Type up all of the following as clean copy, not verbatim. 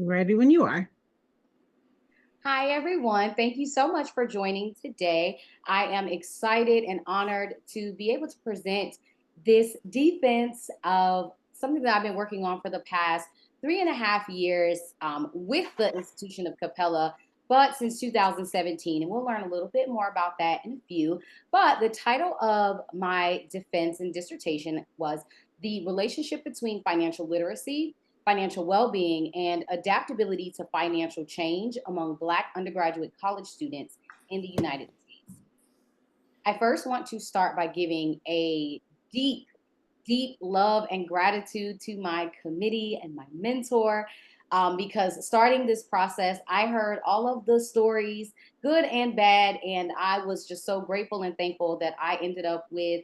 Ready when you are. Hi, everyone. Thank you so much for joining today. I am excited and honored to be able to present this defense of something that I've been working on for the past 3.5 years with the institution of Capella, but since 2017. And we'll learn a little bit more about that in a few. But the title of my defense and dissertation was The Relationship Between Financial Literacy, Financial Well-Being, and Adaptability to Financial Change Among Black Undergraduate College Students in the United States. I first want to start by giving a deep, deep love and gratitude to my committee and my mentor. Because starting this process, I heard all of the stories, good and bad, and I was just so grateful and thankful that I ended up with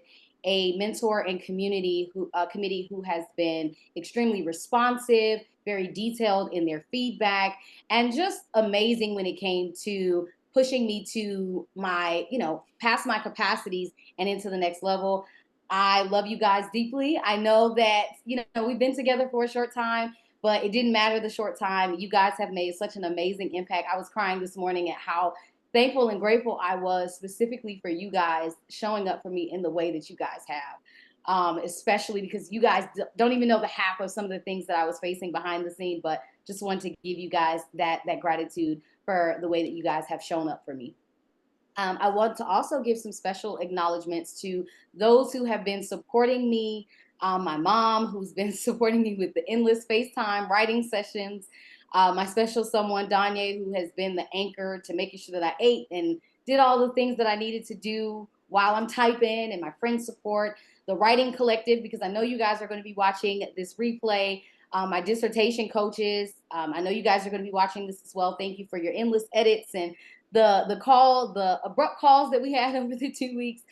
a mentor and committee who has been extremely responsive, very detailed in their feedback, and just amazing when it came to pushing me to my, past my capacities and into the next level. I love you guys deeply. I know that, we've been together for a short time, but it didn't matter the short time. You guys have made such an amazing impact. I was crying this morning at how thankful and grateful I was specifically for you guys showing up for me in the way that you guys have. Especially because you guys don't even know the half of some of the things that I was facing behind the scene, but just wanted to give you guys that gratitude for the way that you guys have shown up for me. I want to also give some special acknowledgments to those who have been supporting me. My mom, who's been supporting me with the endless FaceTime writing sessions. My special someone, Danye, who has been the anchor to making sure that I ate and did all the things that I needed to do while I'm typing, and my friend support. The Writing Collective, because I know you guys are going to be watching this replay. My dissertation coaches, I know you guys are going to be watching this as well. Thank you for your endless edits and the abrupt calls that we had over the 2 weeks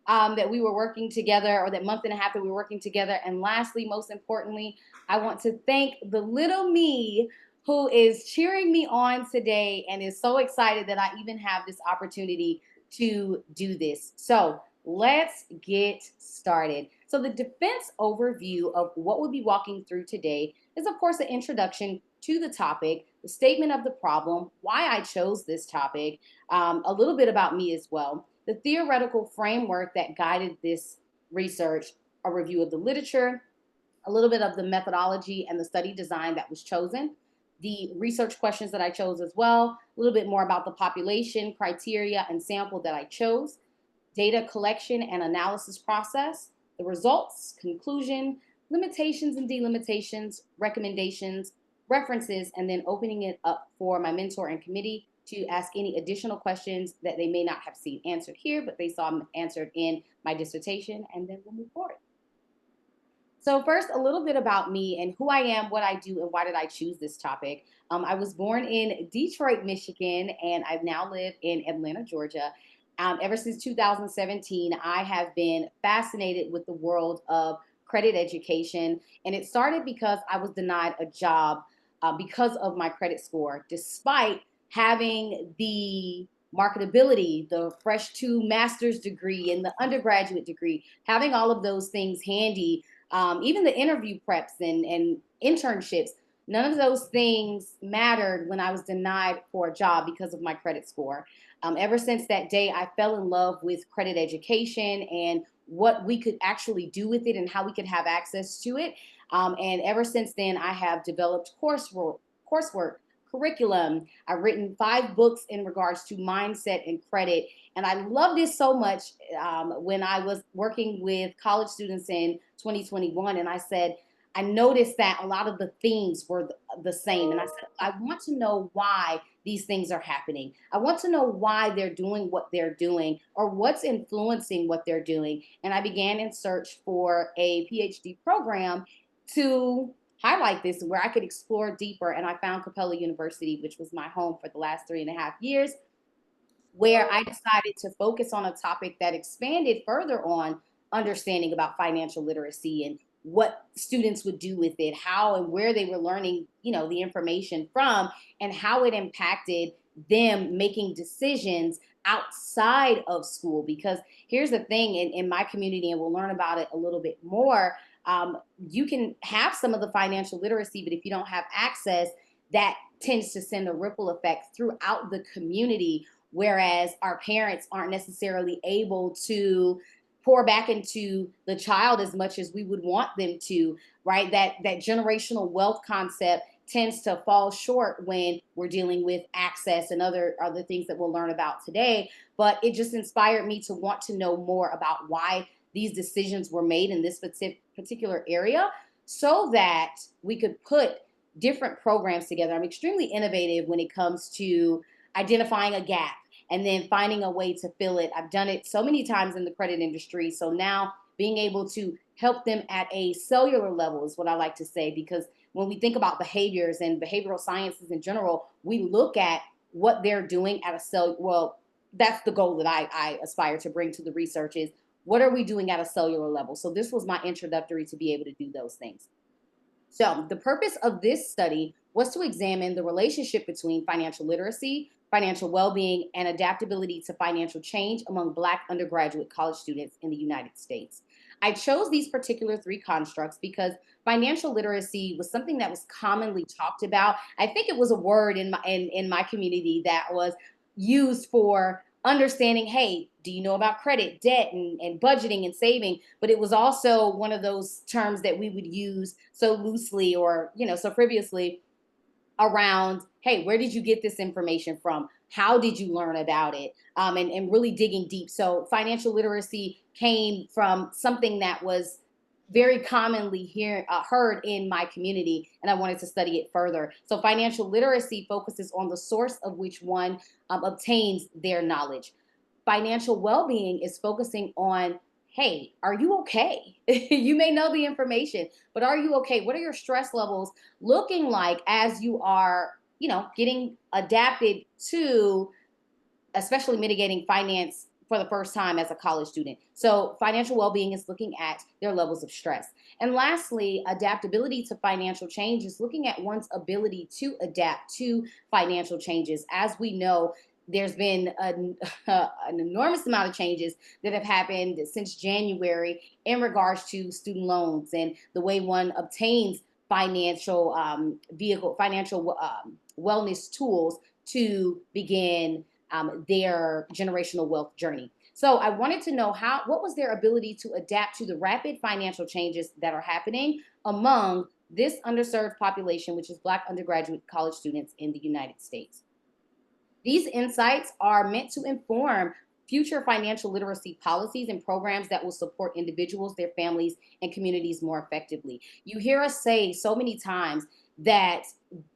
that we were working together, or that month and a half that we were working together. And lastly, most importantly, I want to thank the little me who is cheering me on today and is so excited that I even have this opportunity to do this. So let's get started. So the defense overview of what we'll be walking through today is, of course, an introduction to the topic, the statement of the problem, why I chose this topic, a little bit about me as well, the theoretical framework that guided this research, a review of the literature, a little bit of the methodology and the study design that was chosen, the research questions that I chose as well, a little bit more about the population, criteria, and sample that I chose, data collection and analysis process, the results, conclusion, limitations and delimitations, recommendations, references, and then opening it up for my mentor and committee to ask any additional questions that they may not have seen answered here, but they saw answered in my dissertation, and then we'll move forward. So first, a little bit about me and who I am, what I do, and why did I choose this topic. I was born in Detroit, Michigan, and I now live in Atlanta, Georgia. Ever since 2017, I have been fascinated with the world of credit education, and it started because I was denied a job because of my credit score, despite having the marketability, the fresh two master's degree and the undergraduate degree, having all of those things handy, even the interview preps and internships. None of those things mattered when I was denied for a job because of my credit score. Ever since that day, I fell in love with credit education and what we could actually do with it and how we could have access to it. And ever since then, I have developed coursework, curriculum. I've written 5 books in regards to mindset and credit. And I love this so much when I was working with college students in 2021. And I said, I noticed that a lot of the themes were the same. And I said, I want to know why these things are happening. I want to know why they're doing what they're doing or what's influencing what they're doing. And I began in search for a PhD program to highlight this where I could explore deeper. And I found Capella University, which was my home for the last 3.5 years, where I decided to focus on a topic that expanded further on understanding about financial literacy and what students would do with it, how and where they were learning, the information from, and how it impacted them making decisions outside of school. Because here's the thing in my community, and we'll learn about it a little bit more. You can have some of the financial literacy, but if you don't have access, that tends to send a ripple effect throughout the community, whereas our parents aren't necessarily able to pour back into the child as much as we would want them to, right? That generational wealth concept tends to fall short when we're dealing with access and other things that we'll learn about today. But it just inspired me to want to know more about why these decisions were made in this particular area, so that we could put different programs together. I'm extremely innovative when it comes to identifying a gap and then finding a way to fill it. I've done it so many times in the credit industry. So now being able to help them at a cellular level is what I like to say, because when we think about behaviors and behavioral sciences in general, we look at what they're doing at a cell. Well, that's the goal that I aspire to bring to the research is what are we doing at a cellular level? So this was my introductory to be able to do those things. So the purpose of this study was to examine the relationship between financial literacy, financial well-being, and adaptability to financial change among Black undergraduate college students in the United States. I chose these particular three constructs because financial literacy was something that was commonly talked about. I think it was a word in my community that was used for understanding, hey, do you know about credit, debt, and budgeting and saving? But it was also one of those terms that we would use so loosely or, so frivolously around, hey, where did you get this information from? How did you learn about it? And really digging deep. So financial literacy came from something that was very commonly heard in my community, and I wanted to study it further. So financial literacy focuses on the source of which one obtains their knowledge. Financial well-being is focusing on, hey, are you okay? You may know the information, but are you okay? What are your stress levels looking like as you are, getting adapted to, especially mitigating finance for the first time as a college student? So financial well-being is looking at their levels of stress. And lastly, adaptability to financial change is looking at one's ability to adapt to financial changes. As we know, there's been an enormous amount of changes that have happened since January in regards to student loans and the way one obtains financial financial wellness tools to begin their generational wealth journey. So I wanted to know what was their ability to adapt to the rapid financial changes that are happening among this underserved population, which is Black undergraduate college students in the United States. These insights are meant to inform future financial literacy policies and programs that will support individuals, their families, and communities more effectively. You hear us say so many times that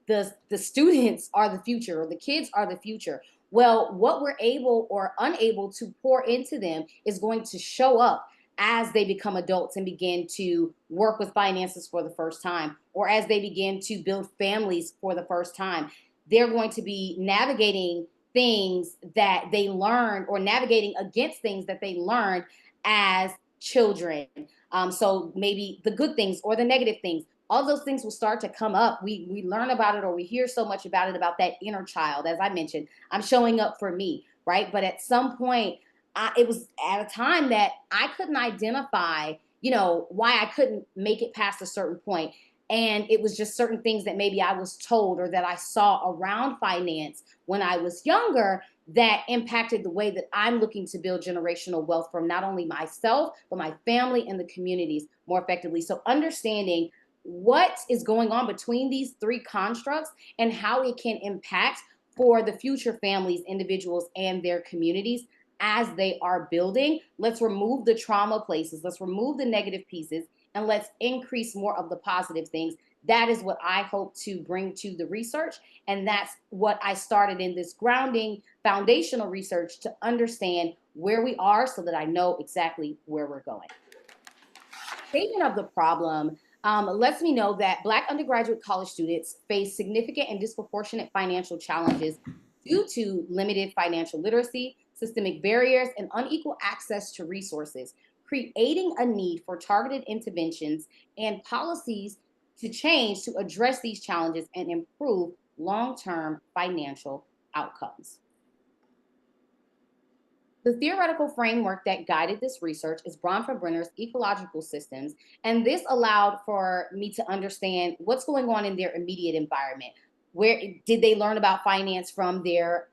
the students are the future, or the kids are the future. Well, what we're able or unable to pour into them is going to show up as they become adults and begin to work with finances for the first time, or as they begin to build families for the first time. They're going to be navigating things that they learned, or navigating against things that they learned as children. So maybe the good things or the negative things, all those things will start to come up. We learn about it, or we hear so much about it, about that inner child. As I mentioned, I'm showing up for me, right? But at some point, it was at a time that I couldn't identify, why I couldn't make it past a certain point. And it was just certain things that maybe I was told or that I saw around finance when I was younger that impacted the way that I'm looking to build generational wealth from not only myself, but my family and the communities more effectively. So understanding what is going on between these three constructs and how it can impact for the future families, individuals, and their communities as they are building. Let's remove the trauma places. Let's remove the negative pieces, and let's increase more of the positive things. That is what I hope to bring to the research. And that's what I started in this grounding foundational research, to understand where we are so that I know exactly where we're going. Statement of the problem lets me know that Black undergraduate college students face significant and disproportionate financial challenges due to limited financial literacy, systemic barriers, and unequal access to resources, creating a need for targeted interventions and policies to change to address these challenges and improve long-term financial outcomes. The theoretical framework that guided this research is Bronfenbrenner's ecological systems, and this allowed for me to understand what's going on in their immediate environment. Where did they learn about finance from their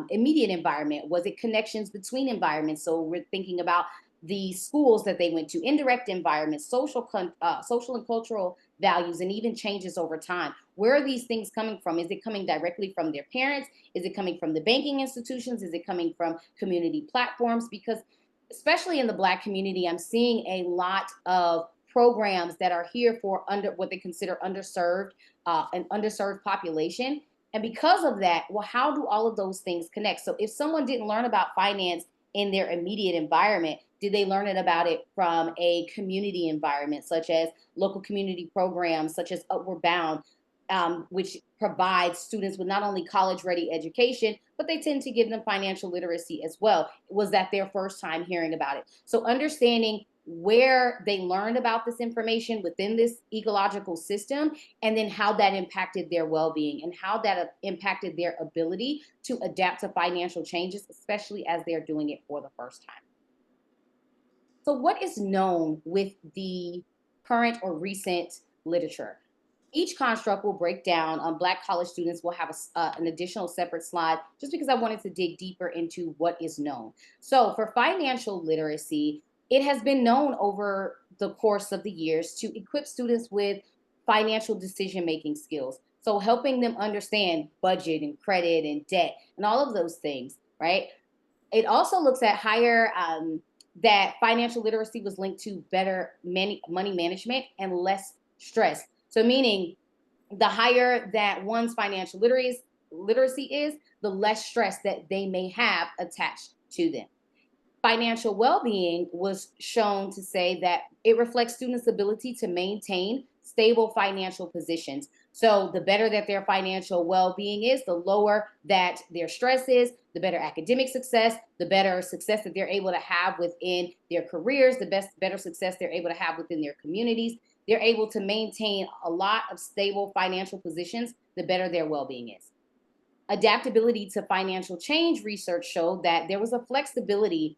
immediate environment? Was it connections between environments? So we're thinking about the schools that they went to, indirect environments, social and cultural values, and even changes over time. Where are these things coming from? Is it coming directly from their parents? Is it coming from the banking institutions? Is it coming from community platforms? Because especially in the Black community, I'm seeing a lot of programs that are here for under what they consider underserved, an underserved population. And because of that, well, how do all of those things connect? So if someone didn't learn about finance in their immediate environment, did they learn about it from a community environment, such as local community programs, such as Upward Bound, which provides students with not only college ready education, but they tend to give them financial literacy as well? Was that their first time hearing about it? So understanding where they learned about this information within this ecological system, and then how that impacted their well-being and how that impacted their ability to adapt to financial changes, especially as they're doing it for the first time. So what is known with the current or recent literature? Each construct will break down. Black college students will have an additional separate slide just because I wanted to dig deeper into what is known. So for financial literacy, it has been known over the course of the years to equip students with financial decision-making skills. So helping them understand budget and credit and debt and all of those things, right? It also looks at higher that financial literacy was linked to better money management and less stress. So meaning the higher that one's financial literacy is, the less stress that they may have attached to them. Financial well-being was shown to say that it reflects students' ability to maintain stable financial positions. So the better that their financial well-being is, the lower that their stress is, the better academic success, the better success that they're able to have within their careers, better success they're able to have within their communities. They're able to maintain a lot of stable financial positions, the better their well-being is. Adaptability to financial change research showed that there was a flexibility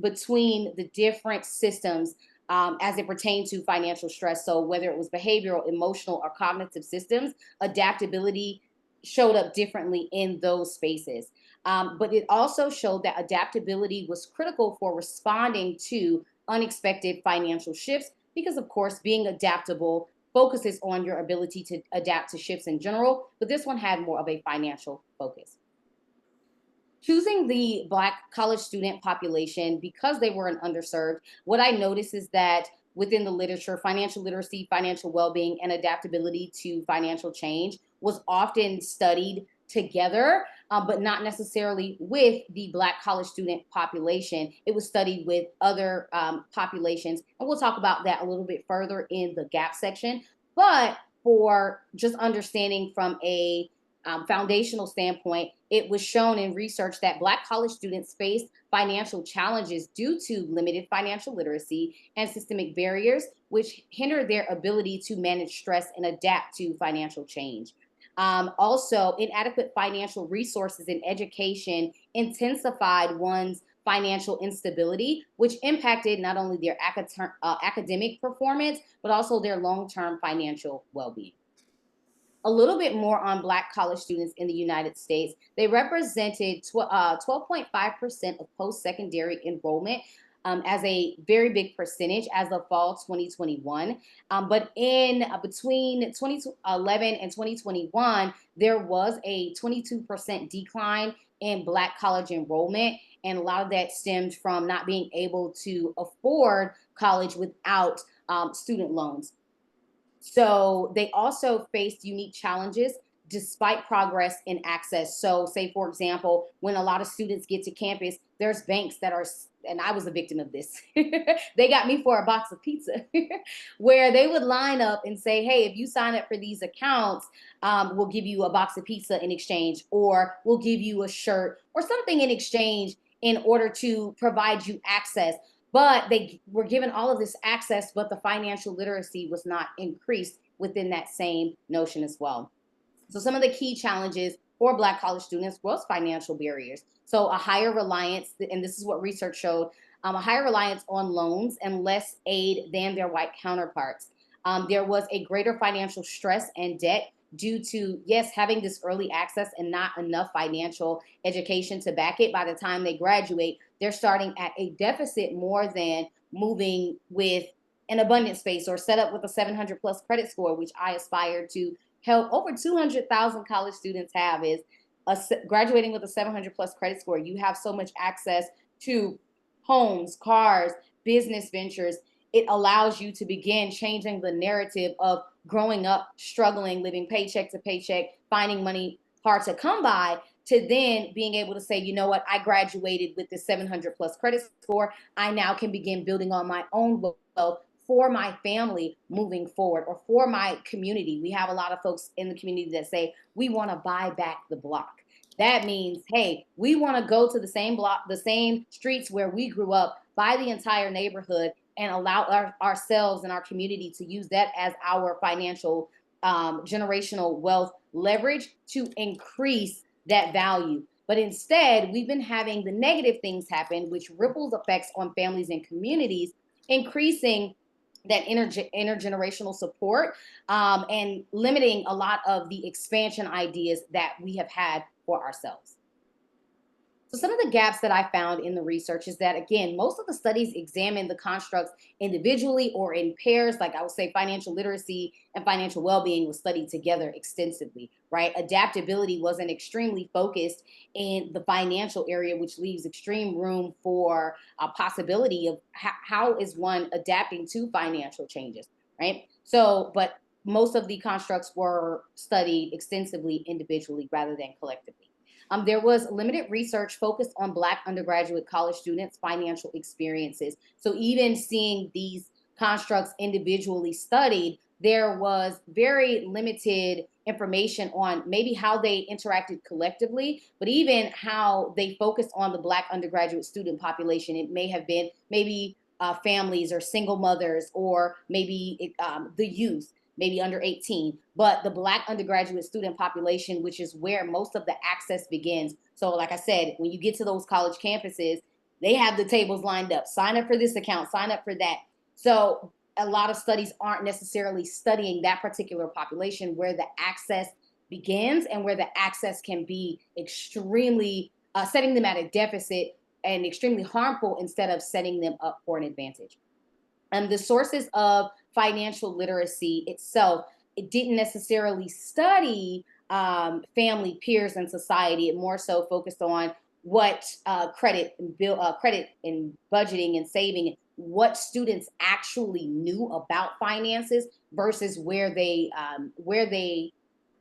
between the different systems as it pertained to financial stress. So whether it was behavioral, emotional, or cognitive systems, adaptability showed up differently in those spaces. But it also showed that adaptability was critical for responding to unexpected financial shifts because, of course, being adaptable focuses on your ability to adapt to shifts in general, but this one had more of a financial focus. Choosing the Black college student population because they were an underserved, what I noticed is that within the literature, financial literacy, financial well-being, and adaptability to financial change was often studied together, but not necessarily with the Black college student population. It was studied with other populations, and we'll talk about that a little bit further in the gap section. But for just understanding from a foundational standpoint, it was shown in research that Black college students faced financial challenges due to limited financial literacy and systemic barriers, which hinder their ability to manage stress and adapt to financial change. Also, inadequate financial resources and education intensified one's financial instability, which impacted not only their academic performance, but also their long-term financial well-being. A little bit more on Black college students in the United States. They represented 12.5% of post-secondary enrollment, as a very big percentage as of fall 2021. But in between 2011 and 2021, there was a 22% decline in Black college enrollment. And a lot of that stemmed from not being able to afford college without student loans. So they also faced unique challenges despite progress in access. So, say, for example, when a lot of students get to campus, there's banks that are, and I was a victim of this, they got me for a box of pizza, where they would line up and say, hey, if you sign up for these accounts, we'll give you a box of pizza in exchange, or we'll give you a shirt or something in exchange in order to provide you access. But they were given all of this access, but the financial literacy was not increased within that same notion as well. So some of the key challenges for Black college students was financial barriers. So a higher reliance, and this is what research showed, a higher reliance on loans and less aid than their white counterparts. There was a greater financial stress and debt due to, yes, having this early access and not enough financial education to back it. By the time they graduate, they're starting at a deficit more than moving with an abundant space or set up with a 700 plus credit score, which I aspire to help over 200,000 college students have, is graduating with a 700 plus credit score. You have so much access to homes, cars, business ventures. It allows you to begin changing the narrative of growing up, struggling, living paycheck to paycheck, finding money hard to come by, to then being able to say, you know what, I graduated with the 700 plus credit score. I now can begin building on my own wealth for my family moving forward, or for my community. We have a lot of folks in the community that say, we want to buy back the block. That means, hey, we want to go to the same block, the same streets where we grew up, buy the entire neighborhood, and allow ourselves and our community to use that as our financial generational wealth leverage to increase that value. But instead, we've been having the negative things happen, which ripples effects on families and communities, increasing that intergenerational support, and limiting a lot of the expansion ideas that we have had for ourselves. So some of the gaps that I found in the research is that, again, most of the studies examine the constructs individually or in pairs. Like I would say, financial literacy and financial well-being was studied together extensively, right? Adaptability wasn't extremely focused in the financial area, which leaves extreme room for a possibility of how is one adapting to financial changes, right? So, but most of the constructs were studied extensively individually rather than collectively. There was limited research focused on Black undergraduate college students' financial experiences. So even seeing these constructs individually studied, there was very limited information on maybe how they interacted collectively, but even how they focused on the Black undergraduate student population. It may have been maybe families or single mothers, or maybe the youth, maybe under 18, but the Black undergraduate student population, which is where most of the access begins. So, like I said, when you get to those college campuses, they have the tables lined up. Sign up for this account, sign up for that. So, a lot of studies aren't necessarily studying that particular population, where the access begins and where the access can be extremely setting them at a deficit and extremely harmful, instead of setting them up for an advantage. And the sources of financial literacy itself, it didn't necessarily study family, peers, and society. It more so focused on what credit and credit and budgeting and saving, what students actually knew about finances versus where they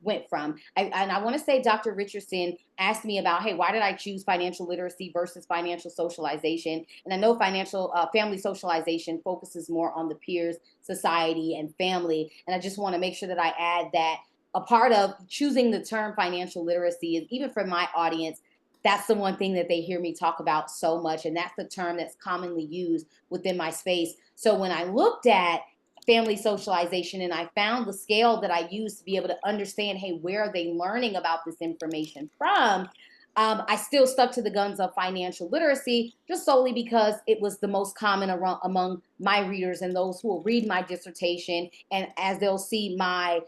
went from. And I want to say Dr. Richardson asked me about, hey, why did I choose financial literacy versus financial socialization? And I know financial family socialization focuses more on the peers, society, and family. And I just want to make sure that I add that a part of choosing the term financial literacy is, even for my audience, that's the one thing that they hear me talk about so much. And that's the term that's commonly used within my space. So when I looked at family socialization and I found the scale that I use to be able to understand, hey, where are they learning about this information from? I still stuck to the guns of financial literacy, just solely because it was the most common among my readers and those who will read my dissertation. And as they'll see my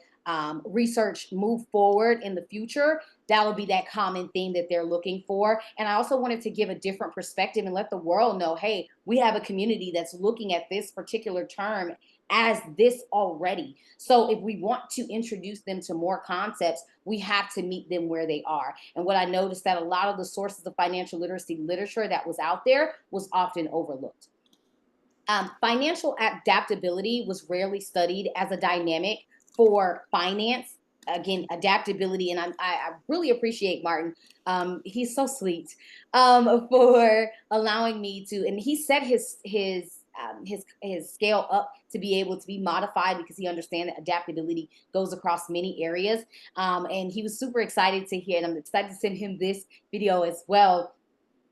research move forward in the future, that will be that common theme that they're looking for. And I also wanted to give a different perspective and let the world know, hey, we have a community that's looking at this particular term as this already. So if we want to introduce them to more concepts, we have to meet them where they are. And what I noticed, that a lot of the sources of financial literacy literature that was out there was often overlooked. Financial adaptability was rarely studied as a dynamic for finance. Again, adaptability, and I really appreciate Martin. He's so sweet, for allowing me to, and he set his scale up to be able to be modified, because he understands that adaptability goes across many areas. And he was super excited to hear, and I'm excited to send him this video as well,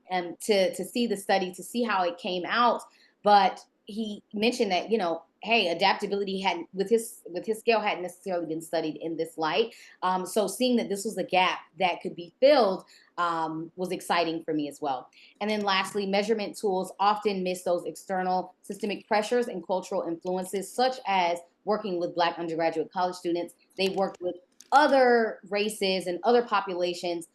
and to see the study, to see how it came out. But he mentioned that, hey, adaptability hadn't, with his scale, hadn't necessarily been studied in this light. So seeing that this was a gap that could be filled was exciting for me as well. And then lastly, measurement tools often miss those external systemic pressures and cultural influences, such as working with Black undergraduate college students. They worked with other races and other populations,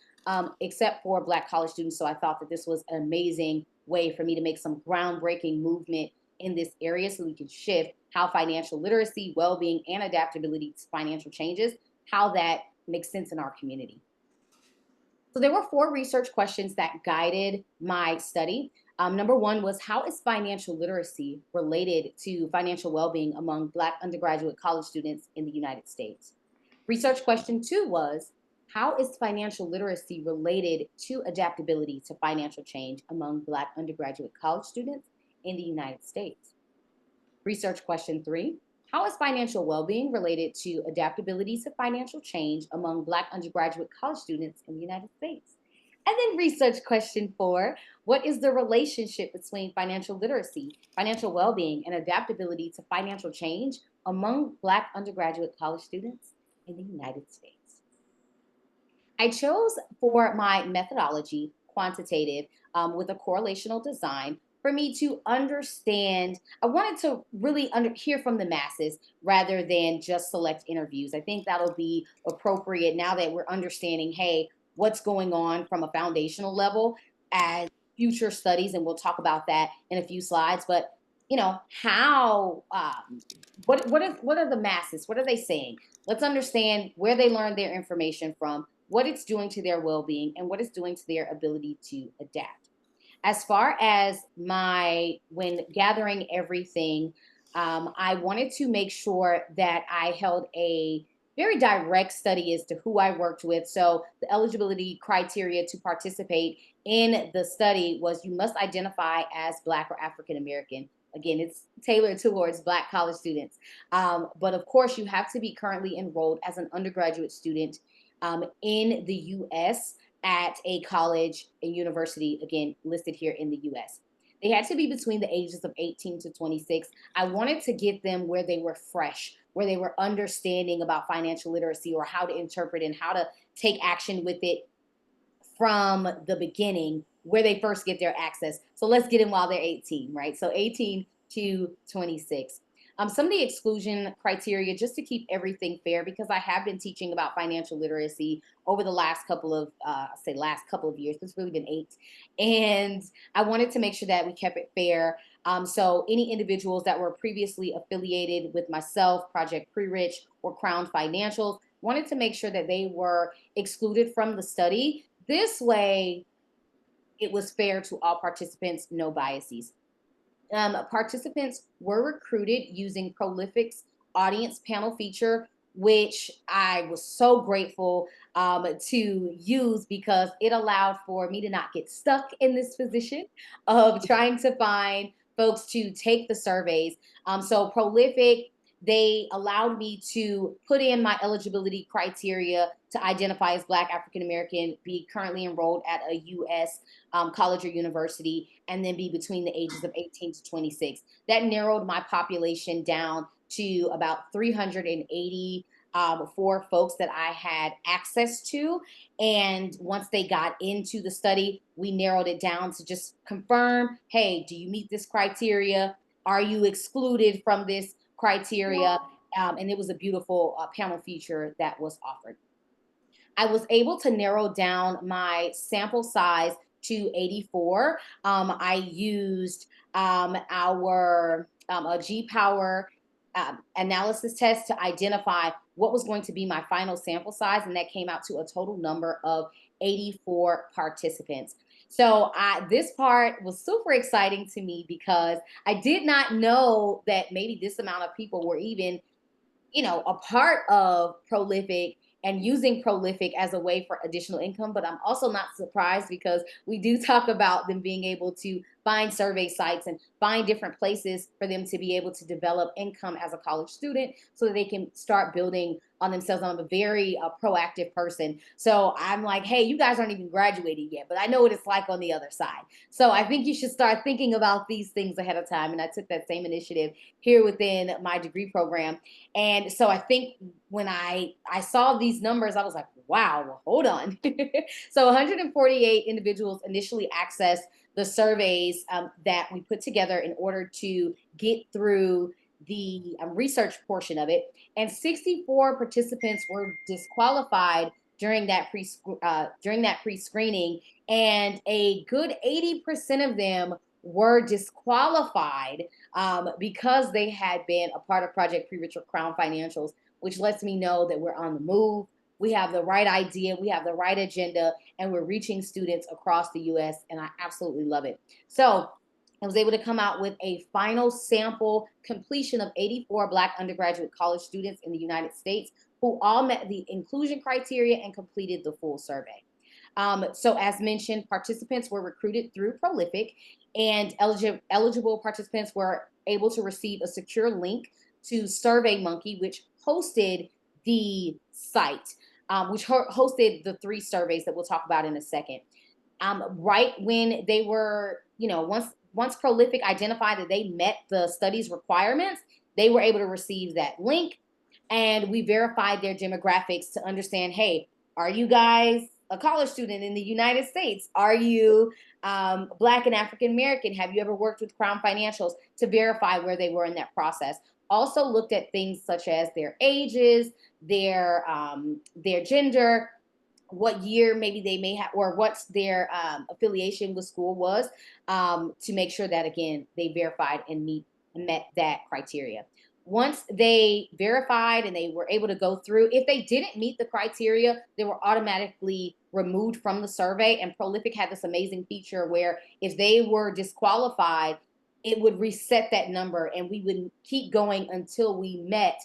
except for Black college students. So I thought that this was an amazing way for me to make some groundbreaking movement in this area so we can shift how financial literacy, well-being, and adaptability to financial changes, how that makes sense in our community. So there were 4 research questions that guided my study. Number 1 was, how is financial literacy related to financial well-being among Black undergraduate college students in the United States? Research question 2 was, how is financial literacy related to adaptability to financial change among Black undergraduate college students in the United States? Research question 3, how is financial well-being related to adaptability to financial change among Black undergraduate college students in the United States? And then research question 4, what is the relationship between financial literacy, financial well-being, and adaptability to financial change among Black undergraduate college students in the United States? I chose for my methodology quantitative with a correlational design for me to understand. I wanted to really hear from the masses rather than just select interviews. I think that'll be appropriate now that we're understanding, hey, what's going on from a foundational level as future studies, and we'll talk about that in a few slides. But how what are the masses? What are they saying? Let's understand where they learned their information from, what it's doing to their well-being, and what it's doing to their ability to adapt. As far as when gathering everything, I wanted to make sure that I held a very direct study as to who I worked with. So the eligibility criteria to participate in the study was, you must identify as Black or African American. Again, it's tailored towards Black college students. But of course, you have to be currently enrolled as an undergraduate student in the US at a college, a university, again, listed here in the US. They had to be between the ages of 18 to 26. I wanted to get them where they were fresh, where they were understanding about financial literacy, or how to interpret and how to take action with it from the beginning, where they first get their access. So let's get in while they're 18, right? So 18 to 26. Some of the exclusion criteria, just to keep everything fair, because I have been teaching about financial literacy over the last couple of, last couple of years. It's really been 8. And I wanted to make sure that we kept it fair. So any individuals that were previously affiliated with myself, Project Pre-Rich, or Crown Financials, wanted to make sure that they were excluded from the study. This way, it was fair to all participants, no biases. Participants were recruited using Prolific's audience panel feature, which I was so grateful to use, because it allowed for me to not get stuck in this position of trying to find folks to take the surveys. So Prolific, they allowed me to put in my eligibility criteria to identify as Black, African American, be currently enrolled at a U.S. College or university, and then be between the ages of 18 to 26. That narrowed my population down to about 380 for folks that I had access to. And once they got into the study, we narrowed it down to just confirm, hey, do you meet this criteria? Are you excluded from this criteria? And it was a beautiful panel feature that was offered. I was able to narrow down my sample size to 84. I used our G-Power analysis test to identify what was going to be my final sample size, and that came out to a total number of 84 participants. So this part was super exciting to me, because I did not know that maybe this amount of people were even, a part of Prolific and using Prolific as a way for additional income. But I'm also not surprised, because we do talk about them being able to find survey sites and find different places for them to be able to develop income as a college student, so that they can start building on themselves. I'm a very proactive person. So I'm like, hey, you guys aren't even graduated yet, but I know what it's like on the other side. So I think you should start thinking about these things ahead of time. And I took that same initiative here within my degree program. And so I think when I saw these numbers, I was like, wow, well, hold on. So 148 individuals initially accessed the surveys that we put together in order to get through the research portion of it, and 64 participants were disqualified during that pre-screening, and a good 80% of them were disqualified because they had been a part of Project Pre-Richard Crown Financials, which lets me know that we're on the move. We have the right idea, we have the right agenda, and we're reaching students across the US, and I absolutely love it. So I was able to come out with a final sample completion of 84 Black undergraduate college students in the United States who all met the inclusion criteria and completed the full survey. So as mentioned, participants were recruited through Prolific, and eligible participants were able to receive a secure link to SurveyMonkey, which hosted the site, which hosted the 3 surveys that we'll talk about in a second. Right when they were, once Prolific identified that they met the study's requirements, they were able to receive that link, and we verified their demographics to understand, hey, are you guys a college student in the United States? Are you Black and African American? Have you ever worked with Crown Financials? To verify where they were in that process. Also looked at things such as their ages, their gender, what year maybe they may have, or what's their affiliation with school was, to make sure that, again, they verified and met that criteria. Once they verified and they were able to go through, if they didn't meet the criteria, they were automatically removed from the survey. And Prolific had this amazing feature where if they were disqualified, it would reset that number, and we would keep going until we met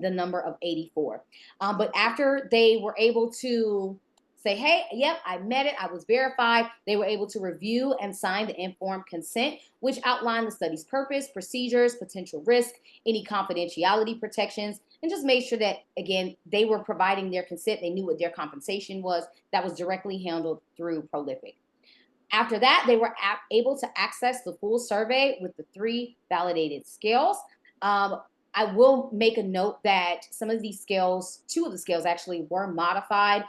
the number of 84. But after they were able to say, hey, yep, I met it, I was verified, they were able to review and sign the informed consent, which outlined the study's purpose, procedures, potential risk, any confidentiality protections, and just made sure that, again, they were providing their consent, they knew what their compensation was. That was directly handled through Prolific. After that, they were able to access the full survey with the 3 validated scales. I will make a note that some of these scales, 2 of the scales actually, were modified,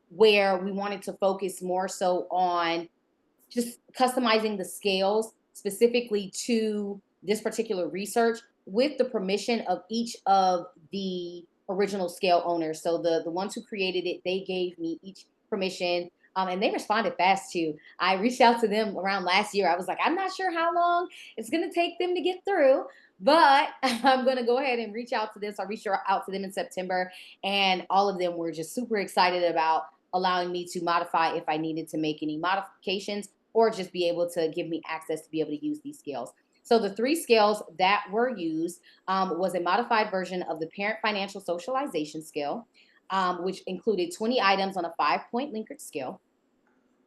where we wanted to focus more so on just customizing the scales specifically to this particular research with the permission of each of the original scale owners. So the ones who created it, they gave me each permission. And they responded fast too. I reached out to them around last year. I was like, I'm not sure how long it's going to take them to get through, but I'm going to go ahead and reach out to them. So I reached out to them in September, and all of them were just super excited about allowing me to modify if I needed to make any modifications, or just be able to give me access to be able to use these scales. So the 3 scales that were used was a modified version of the Parent Financial Socialization Scale, which included 20 items on a 5-point Likert scale,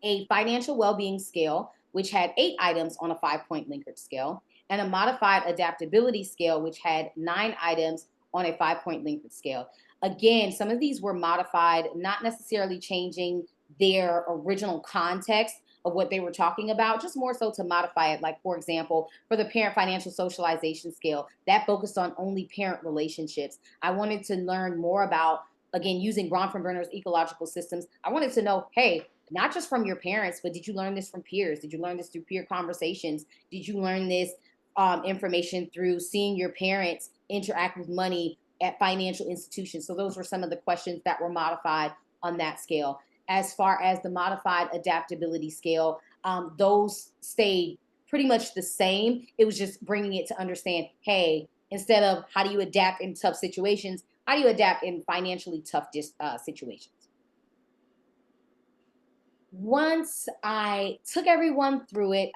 a financial well-being scale, which had 8 items on a 5-point Likert scale, and a modified adaptability scale, which had 9 items on a 5-point Likert scale. Again, some of these were modified, not necessarily changing their original context of what they were talking about, just more so to modify it. Like, for example, for the Parent Financial Socialization Scale, that focused on only parent relationships. I wanted to learn more about, again, using Bronfenbrenner's ecological systems. I wanted to know, hey, not just from your parents, but did you learn this from peers? Did you learn this through peer conversations? Did you learn this information through seeing your parents interact with money at financial institutions? So those were some of the questions that were modified on that scale. As far as the modified adaptability scale, those stayed pretty much the same. It was just bringing it to understand, hey, instead of how do you adapt in tough situations, how do you adapt in financially tough situations? Once I took everyone through it,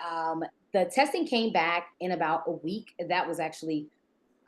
the testing came back in about a week. That was actually,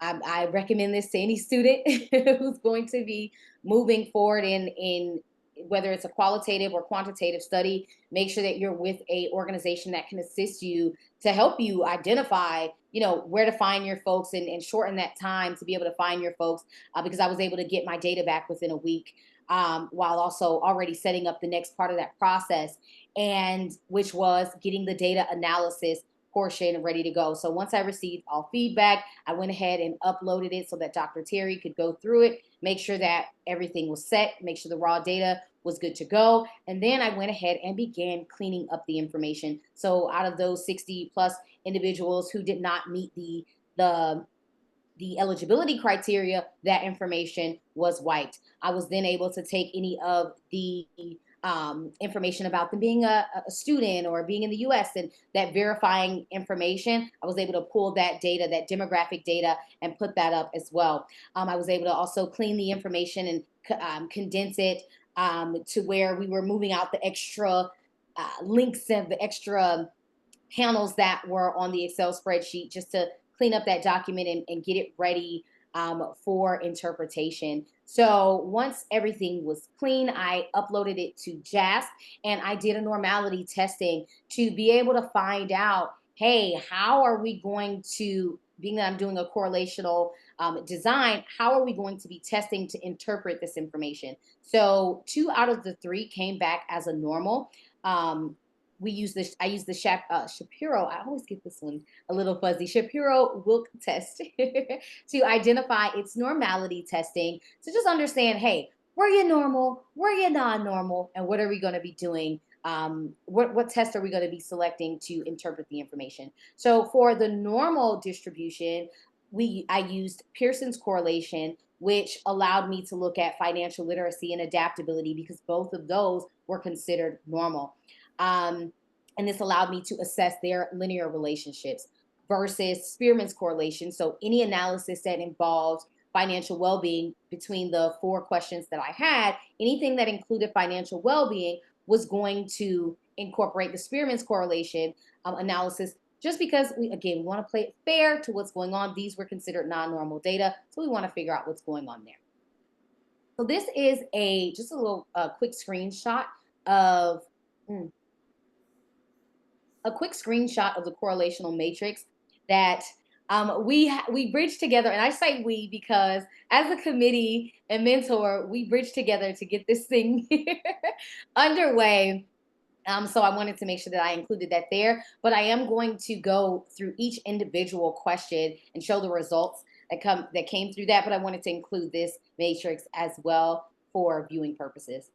I recommend this to any student who's going to be moving forward in whether it's a qualitative or quantitative study. Make sure that you're with a organization that can assist you to help you identify, where to find your folks, and shorten that time to be able to find your folks. Because I was able to get my data back within a week, while also already setting up the next part of that process, and which was getting the data analysis portion ready to go. So once I received all feedback, I went ahead and uploaded it so that Dr. Terry could go through it, make sure that everything was set, make sure the raw data was good to go. And then I went ahead and began cleaning up the information. So out of those 60 plus individuals who did not meet the the eligibility criteria, that information was wiped. I was then able to take any of the information about them being a student or being in the US and that verifying information. I was able to pull that data, that demographic data, and put that up as well. I was able to also clean the information and condense it to where we were moving out the extra links and the extra panels that were on the Excel spreadsheet just to clean up that document and get it ready for interpretation. So once everything was clean, I uploaded it to JASP and I did a normality testing to be able to find out, hey, how are we going to, being that I'm doing a correlational design, how are we going to be testing to interpret this information? So 2 out of the 3 came back as a normal. We use this, I use the Shapiro, I always get this one a little fuzzy, Shapiro-Wilk test to identify its normality testing to just understand, hey, were you normal, were you non-normal, and what are we going to be doing? What test are we going to be selecting to interpret the information? So for the normal distribution, I used Pearson's correlation, which allowed me to look at financial literacy and adaptability because both of those were considered normal. And this allowed me to assess their linear relationships versus Spearman's correlation. So any analysis that involved financial well-being between the 4 questions that I had, anything that included financial well-being was going to incorporate the Spearman's correlation analysis just because we want to play it fair to what's going on. These were considered non-normal data, so we want to figure out what's going on there. So this is just a little quick screenshot of the correlational matrix that we bridged together. And I say we because as a committee and mentor, we bridged together to get this thing underway. So I wanted to make sure that I included that there, but I am going to go through each individual question and show the results that came through that, but I wanted to include this matrix as well for viewing purposes.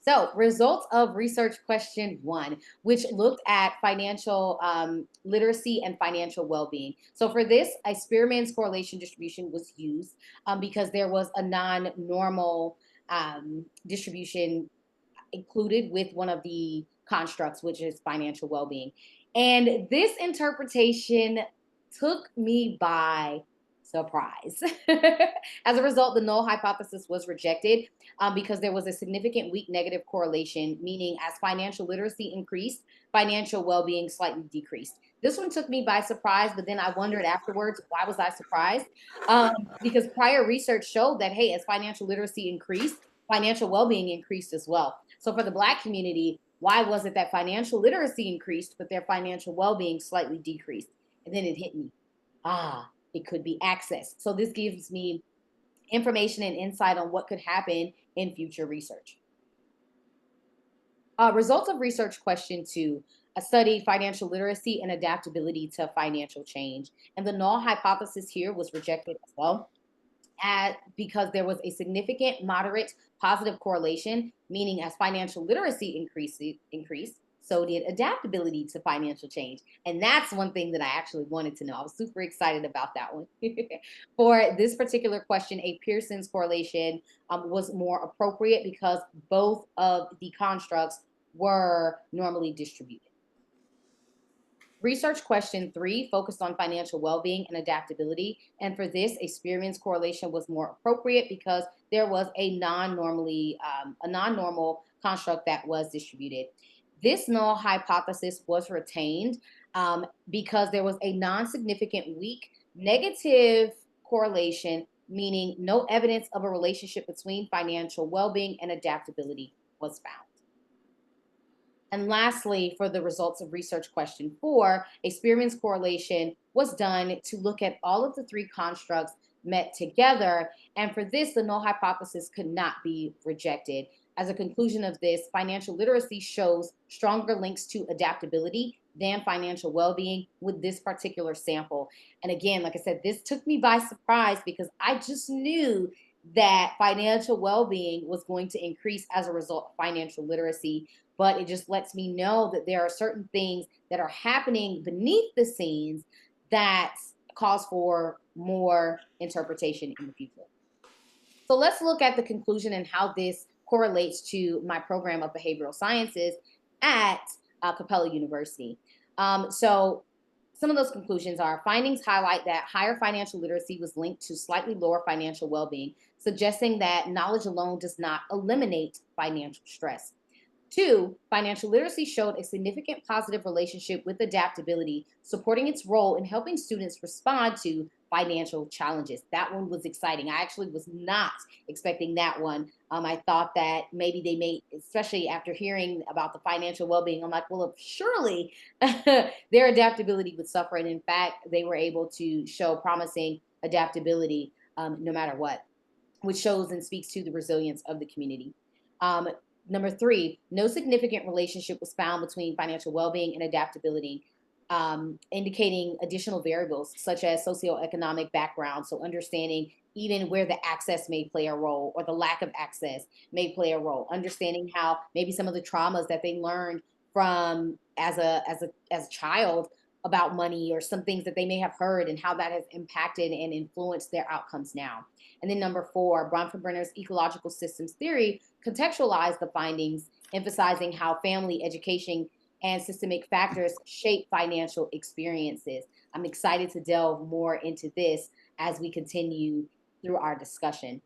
So results of research question 1, which looked at financial literacy and financial well-being. So for this, a Spearman's correlation distribution was used because there was a non-normal distribution included with one of the constructs, which is financial well-being. And this interpretation took me by surprise. As a result, the null hypothesis was rejected because there was a significant weak negative correlation, meaning as financial literacy increased, financial well-being slightly decreased. This one took me by surprise, but then I wondered afterwards, why was I surprised? Because prior research showed that, hey, as financial literacy increased, financial well-being increased as well. So for the Black community, why was it that financial literacy increased, but their financial well-being slightly decreased? And then it hit me. It could be access. So this gives me information and insight on what could happen in future research. Results of research question 2, a study financial literacy and adaptability to financial change. And the null hypothesis here was rejected as well because there was a significant moderate positive correlation, meaning as financial literacy increased, so did adaptability to financial change. And that's one thing that I actually wanted to know. I was super excited about that one. For this particular question, a Pearson's correlation was more appropriate because both of the constructs were normally distributed. Research question 3 focused on financial well-being and adaptability. And for this, a Spearman's correlation was more appropriate because there was a non-normal construct that was distributed. This null hypothesis was retained because there was a non-significant weak negative correlation, meaning no evidence of a relationship between financial well-being and adaptability was found. And lastly, for the results of research question 4, a Spearman's correlation was done to look at all of the 3 constructs met together. And for this, the null hypothesis could not be rejected. As a conclusion of this, financial literacy shows stronger links to adaptability than financial well-being with this particular sample. And again, like I said, this took me by surprise because I just knew that financial well-being was going to increase as a result of financial literacy. But it just lets me know that there are certain things that are happening beneath the scenes that cause for more interpretation in the future. So let's look at the conclusion and how this correlates to my program of behavioral sciences at Capella University. So some of those conclusions are findings highlight that higher financial literacy was linked to slightly lower financial well-being, suggesting that knowledge alone does not eliminate financial stress. Two, financial literacy showed a significant positive relationship with adaptability, supporting its role in helping students respond to financial challenges. That one was exciting. I actually was not expecting that one. I thought that maybe they may, especially after hearing about the financial well being, I'm like, well, surely their adaptability would suffer. And in fact, they were able to show promising adaptability no matter what, which shows and speaks to the resilience of the community. Number three, no significant relationship was found between financial well-being and adaptability, indicating additional variables such as socioeconomic background. So understanding even where the access may play a role or the lack of access may play a role. Understanding how maybe some of the traumas that they learned from as a child about money or some things that they may have heard and how that has impacted and influenced their outcomes now. And then number four, Bronfenbrenner's ecological systems theory contextualized the findings, emphasizing how family, education, and systemic factors shape financial experiences. I'm excited to delve more into this as we continue through our discussion.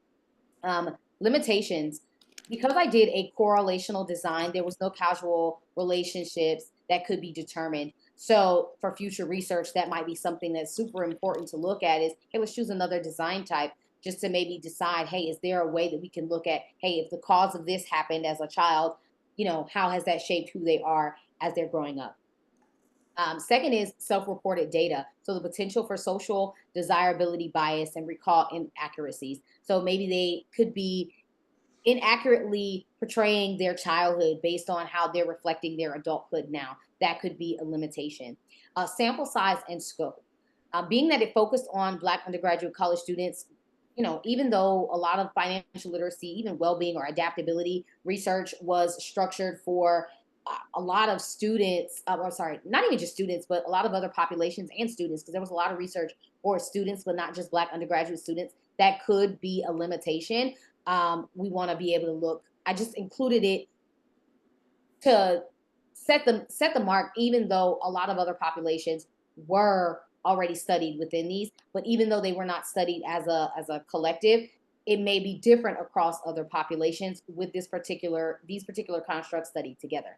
Limitations. Because I did a correlational design, there was no causal relationships that could be determined. So for future research, that might be something that's super important to look at is, hey, let's choose another design type just to maybe decide, hey, is there a way that we can look at, hey, if the cause of this happened as a child, how has that shaped who they are as they're growing up? Second is self-reported data. So the potential for social desirability bias and recall inaccuracies. So maybe they could be inaccurately portraying their childhood based on how they're reflecting their adulthood now. That could be a limitation. Sample size and scope. Being that it focused on Black undergraduate college students, even though a lot of financial literacy, even well-being or adaptability research was structured for a lot of students, or sorry, not even just students, but a lot of other populations and students, because there was a lot of research for students, but not just Black undergraduate students, that could be a limitation. We want to be able to look. I just included it to set the mark, even though a lot of other populations were already studied within these, but even though they were not studied as a collective, it may be different across other populations with these particular constructs studied together.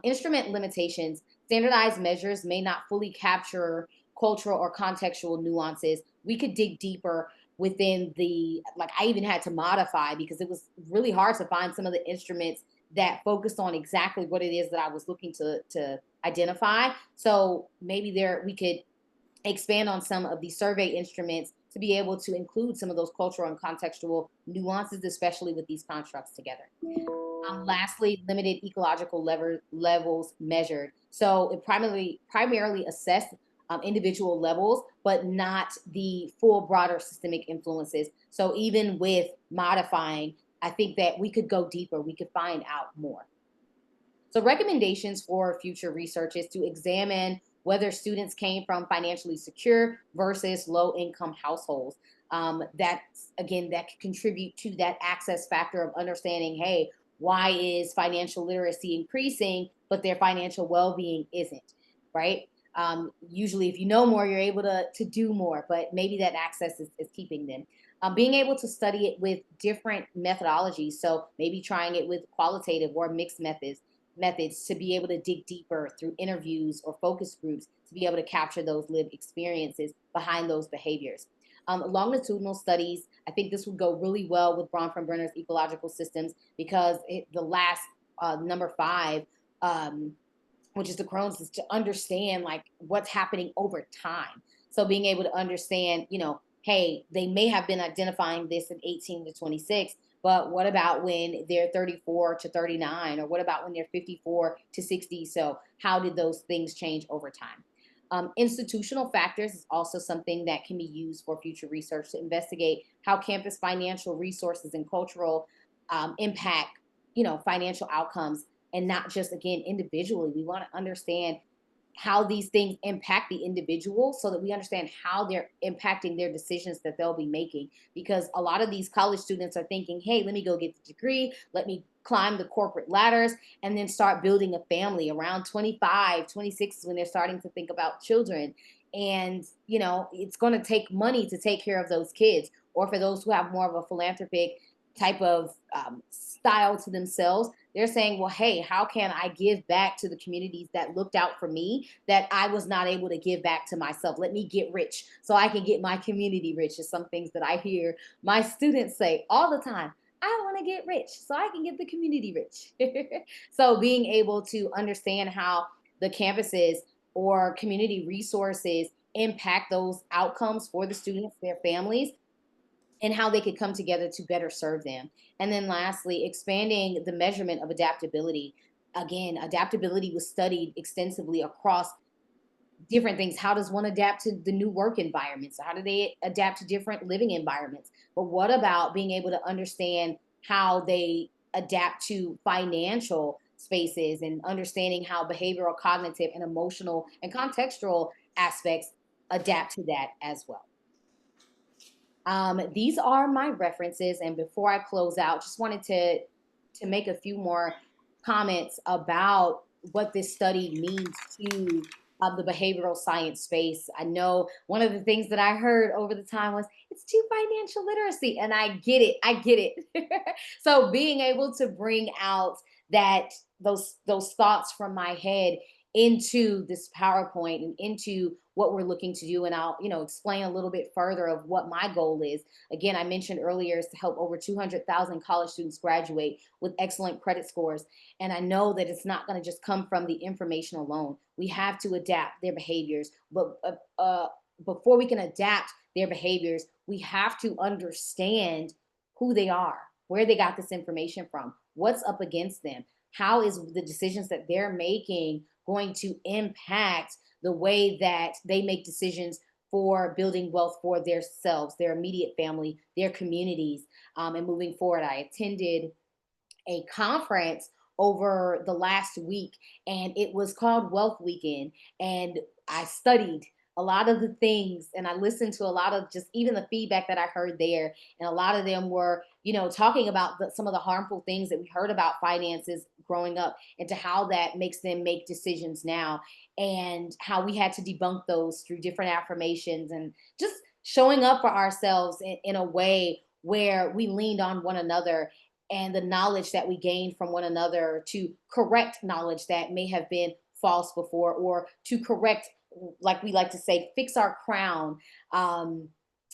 Instrument limitations. Standardized measures may not fully capture cultural or contextual nuances. We could dig deeper within I even had to modify because it was really hard to find some of the instruments that focused on exactly what it is that I was looking to identify. So maybe we could expand on some of the survey instruments to be able to include some of those cultural and contextual nuances, especially with these constructs together. Lastly, limited ecological levels measured. So it primarily assessed individual levels, but not the full broader systemic influences. So even with modifying, I think that we could go deeper. We could find out more. So recommendations for future research is to examine whether students came from financially secure versus low-income households. That could contribute to that access factor of understanding, hey, why is financial literacy increasing, but their financial well-being isn't, right? Usually if you know more, you're able to do more, but maybe that access is keeping them. Being able to study it with different methodologies, so maybe trying it with qualitative or mixed methods to be able to dig deeper through interviews or focus groups to be able to capture those lived experiences behind those behaviors. Longitudinal studies, I think this would go really well with Bronfenbrenner's ecological systems because the last number 5, which is the Crohn's, is to understand what's happening over time. So being able to understand, hey, they may have been identifying this in 18 to 26, but what about when they're 34 to 39? Or what about when they're 54 to 60? So how did those things change over time? Institutional factors is also something that can be used for future research to investigate how campus financial resources and cultural impact, financial outcomes, and not just, again, individually. We want to understand how these things impact the individual so that we understand how they're impacting their decisions that they'll be making. Because a lot of these college students are thinking, hey, let me go get the degree, let me climb the corporate ladders, and then start building a family around 25, 26 is when they're starting to think about children. And, it's going to take money to take care of those kids. Or for those who have more of a philanthropic type of style to themselves, they're saying, well, hey, how can I give back to the communities that looked out for me that I was not able to give back to myself? Let me get rich so I can get my community rich, is some things that I hear my students say all the time. I want to get rich so I can get the community rich. So being able to understand how the campuses or community resources impact those outcomes for the students, their families, and how they could come together to better serve them. And then lastly, expanding the measurement of adaptability. Again, adaptability was studied extensively across different things. How does one adapt to the new work environments? How do they adapt to different living environments? But what about being able to understand how they adapt to financial spaces, and understanding how behavioral, cognitive, and emotional and contextual aspects adapt to that as well? These are my references, and before I close out, just wanted to make a few more comments about what this study means to the behavioral science space. I know one of the things that I heard over the time was it's too financial literacy, and I get it. I get it. So being able to bring out that those thoughts from my head into this PowerPoint and into what we're looking to do. And I'll, explain a little bit further of what my goal is. Again, I mentioned earlier is to help over 200,000 college students graduate with excellent credit scores. And I know that it's not going to just come from the information alone. We have to adapt their behaviors. But before we can adapt their behaviors, we have to understand who they are, where they got this information from, what's up against them, how is the decisions that they're making going to impact the way that they make decisions for building wealth for themselves, their immediate family, their communities, and moving forward. I attended a conference over the last week, and it was called Wealth Weekend. And I studied a lot of the things, and I listened to a lot of just even the feedback that I heard there. And a lot of them were, talking about some of the harmful things that we heard about finances growing up, and to how that makes them make decisions now, and how we had to debunk those through different affirmations and just showing up for ourselves in a way where we leaned on one another, and the knowledge that we gain from one another to correct knowledge that may have been false before, or to correct, like we like to say, fix our crown.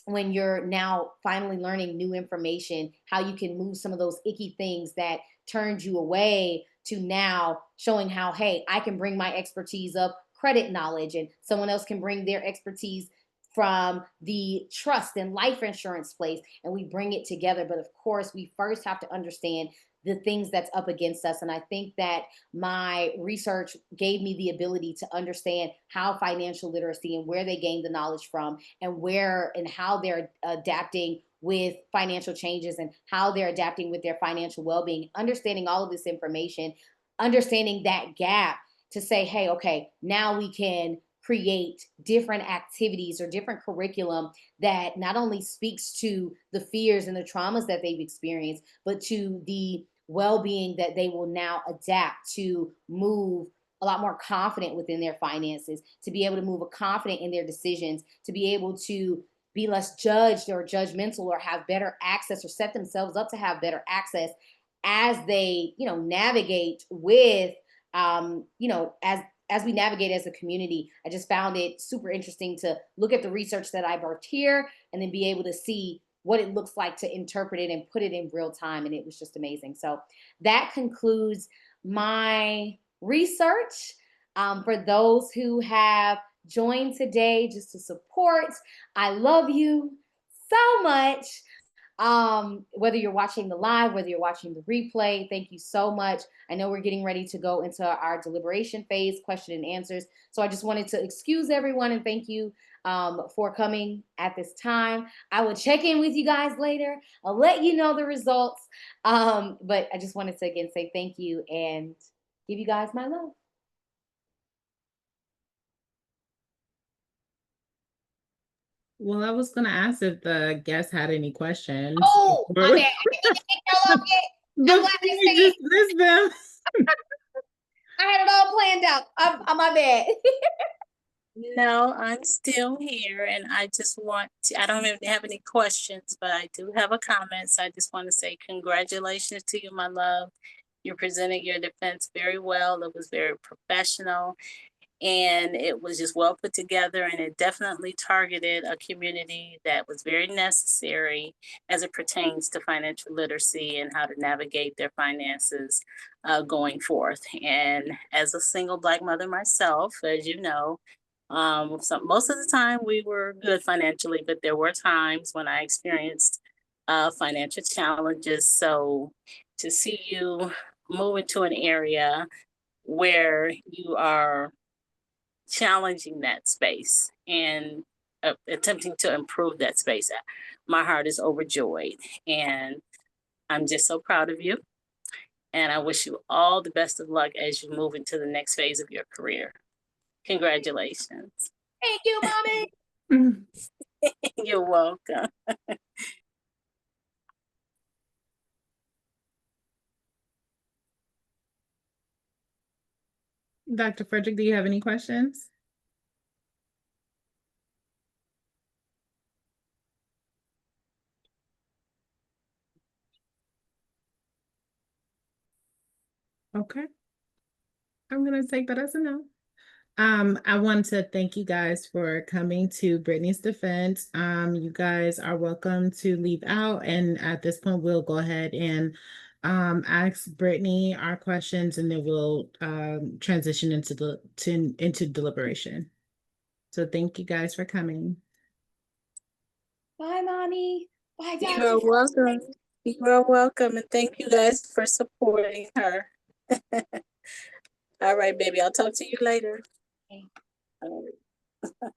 When you're now finally learning new information, how you can move some of those icky things that turned you away, to now showing how, hey, I can bring my expertise of credit knowledge, and someone else can bring their expertise from the trust and life insurance place, and we bring it together. But of course, we first have to understand the things that's up against us. And I think that my research gave me the ability to understand how financial literacy and where they gain the knowledge from, and where and how they're adapting with financial changes, and how they're adapting with their financial well-being, understanding all of this information, understanding that gap, to say, hey, okay, now we can create different activities or different curriculum that not only speaks to the fears and the traumas that they've experienced, but to the well-being that they will now adapt to move a lot more confident within their finances, to be able to move confident in their decisions, to be able to be less judged or judgmental, or have better access, or set themselves up to have better access as they, navigate with, as we navigate as a community. I just found it super interesting to look at the research that I birthed here, and then be able to see what it looks like to interpret it and put it in real time. And it was just amazing. So that concludes my research. For those who have joined today just to support, I love you so much. Whether you're watching the live, whether you're watching the replay, thank you so much. I know we're getting ready to go into our deliberation phase, question and answers. So I just wanted to excuse everyone and thank you for coming at this time. I will check in with you guys later. I'll let you know the results. But I just wanted to again say thank you and give you guys my love. Well, I was going to ask if the guests had any questions Oh, my before bad. I didn't even get y'all off yet. I'm glad they we stayed. dismiss them. I had it all planned out. I'm my bad. No, I'm still here, and I just want to, I don't even have any questions, but I do have a comment. So I just want to say congratulations to you, my love. You presented your defense very well. It was very professional, and it was just well put together, and it definitely targeted a community that was very necessary as it pertains to financial literacy and how to navigate their finances going forth. And as a single Black mother myself, as you know, so most of the time we were good financially, but there were times when I experienced financial challenges. So to see you move into an area where you are challenging that space and attempting to improve that space, my heart is overjoyed. And I'm just so proud of you. And I wish you all the best of luck as you move into the next phase of your career. Congratulations. Thank you, mommy. You're welcome. Dr. Frederick, do you have any questions? Okay. I'm going to take that as a no. I want to thank you guys for coming to Brittany's defense. You guys are welcome to leave out, and at this point, we'll go ahead and ask Brittany our questions, and then we'll transition into deliberation. So thank you guys for coming. Bye, mommy. Bye, You Dr. are welcome. You are welcome, and thank you guys for supporting her. All right, baby. I'll talk to you later. Okay. All right.